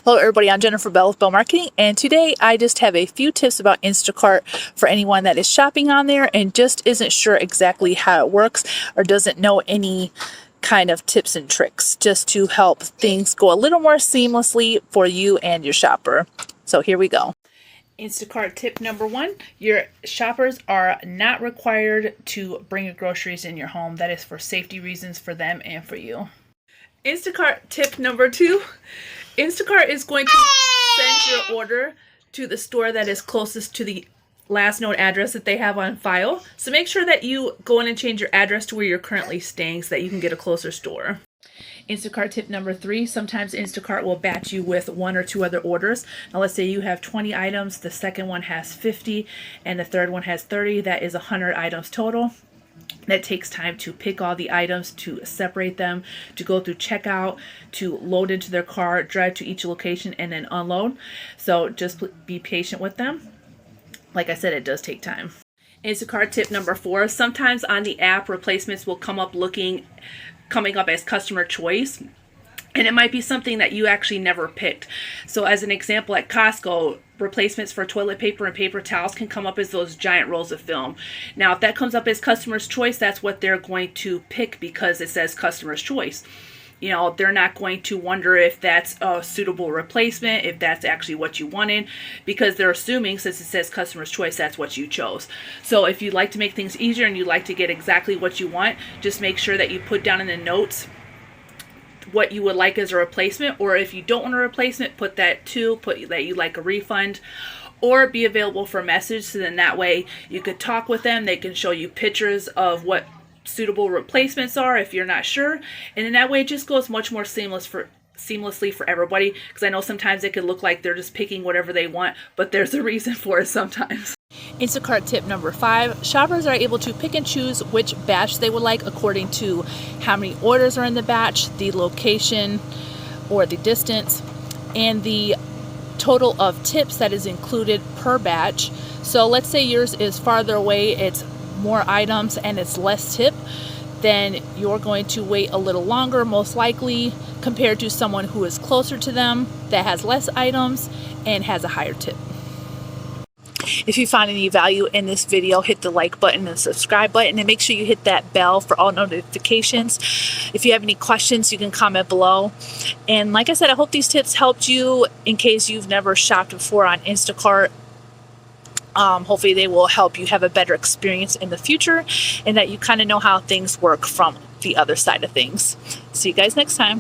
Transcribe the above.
Hello everybody, I'm Jennifer Bell with Bell Marketing, and today I just have a few tips about Instacart for anyone that is shopping on there and just isn't sure exactly how it works or doesn't know any kind of tips and tricks, just to help things go a little more seamlessly for you and your shopper. So here we go. Instacart tip number 1, your shoppers are not required to bring your groceries in your home. That is for safety reasons for them and for you. Instacart tip number 2, Instacart is going to send your order to the store that is closest to the last known address that they have on file. So make sure that you go in and change your address to where you're currently staying so that you can get a closer store. Instacart tip number 3, sometimes Instacart will batch you with 1 or 2 other orders. Now let's say you have 20 items, the second one has 50, and the third one has 30. That is 100 items total. That takes time to pick all the items, to separate them, to go through checkout, to load into their car, drive to each location, and then unload. So just be patient with them. Like I said, it does take time. Instacart tip number 4, sometimes on the app, replacements will coming up as customer choice. And it might be something that you actually never picked. So as an example, at Costco, replacements for toilet paper and paper towels can come up as those giant rolls of film. Now, if that comes up as customer's choice, that's what they're going to pick because it says customer's choice. You know, they're not going to wonder if that's a suitable replacement, if that's actually what you wanted, because they're assuming, since it says customer's choice, that's what you chose. So if you'd like to make things easier and you'd like to get exactly what you want, just make sure that you put down in the notes what you would like as a replacement, or if you don't want a replacement, put that too, put that you like a refund, or be available for message, so then that way you could talk with them. They can show you pictures of what suitable replacements are if you're not sure, and then that way it just goes much more seamlessly for everybody, because I know sometimes it can look like they're just picking whatever they want, but there's a reason for it sometimes. Instacart tip number 5, shoppers are able to pick and choose which batch they would like according to how many orders are in the batch, the location or the distance, and the total of tips that is included per batch. So let's say yours is farther away, it's more items and it's less tip, then you're going to wait a little longer, most likely, compared to someone who is closer to them that has less items and has a higher tip. If you found any value in this video, hit the like button and subscribe button, and make sure you hit that bell for all notifications. If you have any questions, you can comment below. And like I said, I hope these tips helped you in case you've never shopped before on Instacart. Hopefully they will help you have a better experience in the future, and that you kind of know how things work from the other side of things. See you guys next time.